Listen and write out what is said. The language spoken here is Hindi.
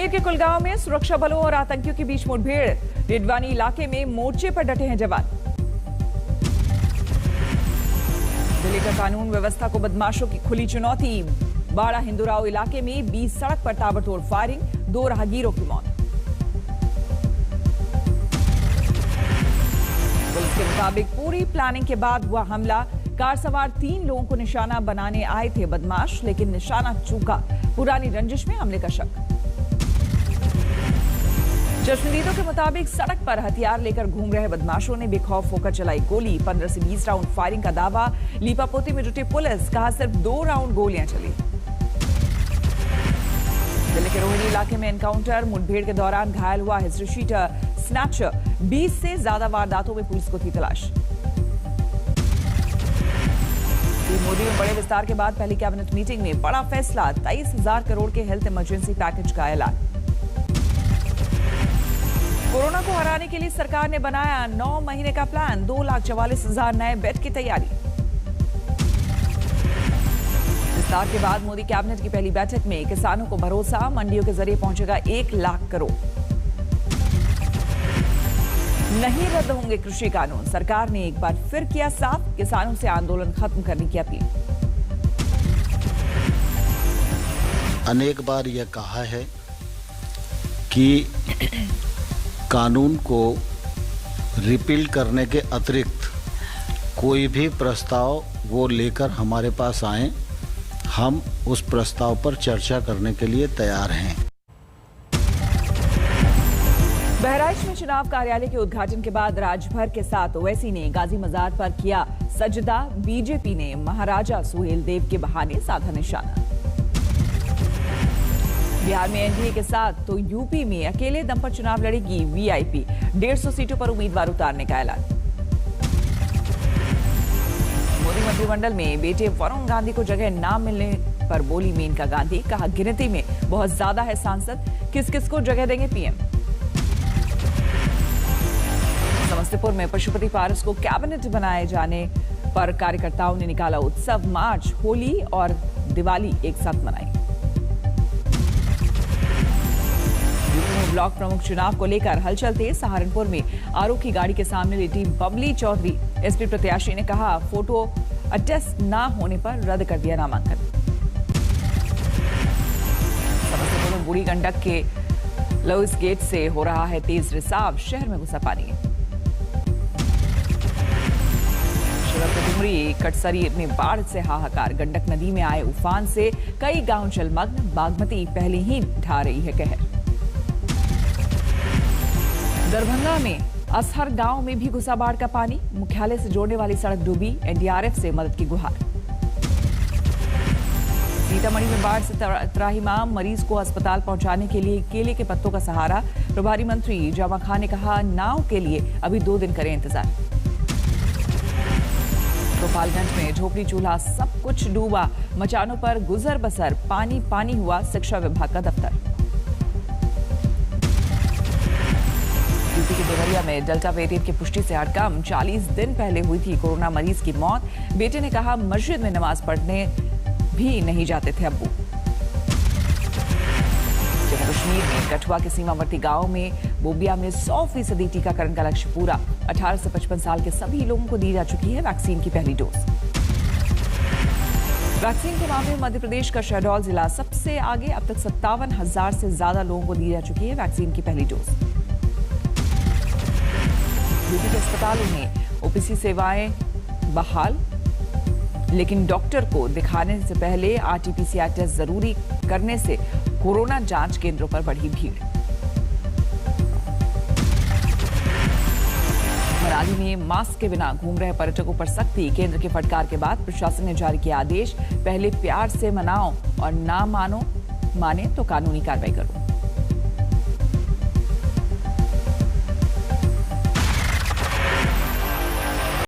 कश्मीर के कुलगांव में सुरक्षा बलों और आतंकियों के बीच मुठभेड़। रिडवानी इलाके में मोर्चे पर डटे हैं जवान। दिल्ली का कानून व्यवस्था को बदमाशों की खुली चुनौती। बाड़ा हिंदुराव इलाके में 20 सड़क पर ताबड़तोड़ फायरिंग, 2 राहगीरों की मौत। पुलिस के मुताबिक पूरी प्लानिंग के बाद हुआ हमला। कार सवार 3 लोगों को निशाना बनाने आए थे बदमाश, लेकिन निशाना चूका। पुरानी रंजिश में हमले का शक। चश्मदीदों के मुताबिक सड़क पर हथियार लेकर घूम रहे बदमाशों ने बेखौफ होकर चलाई गोली। 15 से 20 राउंड फायरिंग का दावा। लीपापोती में जुटी पुलिस, कहा सिर्फ 2 राउंड गोलियां चली। दिल्ली के रोहिणी इलाके में एनकाउंटर। मुठभेड़ के दौरान घायल हुआ हिस्ट्री शीटर स्नैचर। 20 से ज्यादा वारदातों में पुलिस को थी तलाश। मोदी में बड़े विस्तार के बाद पहली कैबिनेट मीटिंग में बड़ा फैसला। 23,000 करोड़ के हेल्थ इमरजेंसी पैकेज का ऐलान। कोरोना को हराने के लिए सरकार ने बनाया 9 महीने का प्लान। 2,44,000 नए बेड की तैयारी। विस्तार के बाद मोदी कैबिनेट की पहली बैठक में किसानों को भरोसा। मंडियों के जरिए पहुंचेगा 1 लाख करोड़। नहीं रद्द होंगे कृषि कानून। सरकार ने एक बार फिर किया साफ, किसानों से आंदोलन खत्म करने की अपील। अनेक बार यह कहा है कि कानून को रिपील करने के अतिरिक्त कोई भी प्रस्ताव वो लेकर हमारे पास आए, हम उस प्रस्ताव पर चर्चा करने के लिए तैयार हैं। बहराइच में चुनाव कार्यालय के उद्घाटन के बाद राजभर के साथ ओवैसी ने गाजी मजार पर किया सजदा। बीजेपी ने महाराजा सुहेल देव के बहाने साधा निशाना। बिहार में एनडीए के साथ तो यूपी में अकेले दम पर चुनाव लड़ेगी वीआईपी। 150 सीटों पर उम्मीदवार उतारने का ऐलान। मोदी मंत्रिमंडल में बेटे वरुण गांधी को जगह न मिलने पर बोली मेनका गांधी, कहा गिनती में बहुत ज्यादा है सांसद, किस किस को जगह देंगे पीएम। समस्तीपुर में पशुपति पारस को कैबिनेट बनाए जाने पर कार्यकर्ताओं ने निकाला उत्सव मार्च। होली और दिवाली एक साथ मनाई। ब्लॉक प्रमुख चुनाव को लेकर हलचल तेज। सहारनपुर में आरोप की गाड़ी के सामने लेटी बबली चौधरी। एसपी प्रत्याशी ने कहा फोटो अटेस्ट न होने पर रद्द कर दिया नामांकन। समस्तीपुर में बूढ़ी गंडक के लुइस गेट से हो रहा है तेज रिसाव। शहर में घुसा पानी। डुमरी कटसरी में बाढ़ से हाहाकार। गंडक नदी में आए उफान से कई गांव जलमग्न। बागमती पहले ही ढा रही है कहर। दरभंगा में असहर गांव में भी घुसा बाढ़ का पानी। मुख्यालय से जोड़ने वाली सड़क डूबी। एनडीआरएफ से मदद की गुहार। सीतामढ़ी में बाढ़ से त्राहिमाम। मरीज को अस्पताल पहुंचाने के लिए केले के पत्तों का सहारा। प्रभारी मंत्री जामा खान ने कहा नाव के लिए अभी 2 दिन करें इंतजार। गोपालगंज में झोपड़ी चूल्हा सब कुछ डूबा। मचानों पर गुजर बसर। पानी पानी हुआ शिक्षा विभाग का दफ्तर। यूपी के देवरिया में डेल्टा वेरिएंट की पुष्टि से हड़कंप। 40 दिन पहले हुई थी कोरोना मरीज की मौत। बेटे ने कहा मस्जिद में नमाज पढ़ने भी नहीं जाते थे अब्बू। जम्मू कश्मीर में कठुआ के सीमावर्ती गांव में बोबिया में 100% टीकाकरण का लक्ष्य पूरा। 18 से 55 साल के सभी लोगों को दी जा चुकी है वैक्सीन की पहली डोज। वैक्सीन के मामले में मध्य प्रदेश का शहडोल जिला सबसे आगे। अब तक 57,000 से ज्यादा लोगों को दी जा चुकी है वैक्सीन की पहली डोज। यूपी के अस्पतालों में ओपीसी सेवाएं बहाल, लेकिन डॉक्टर को दिखाने से पहले आरटीपीसीआर टेस्ट जरूरी करने से कोरोना जांच केंद्रों पर बढ़ी भीड़। मनाली में मास्क के बिना घूम रहे पर्यटकों पर सख्ती। केंद्र के फटकार के बाद प्रशासन ने जारी किया आदेश। पहले प्यार से मनाओ और ना माने तो कानूनी कार्रवाई करो।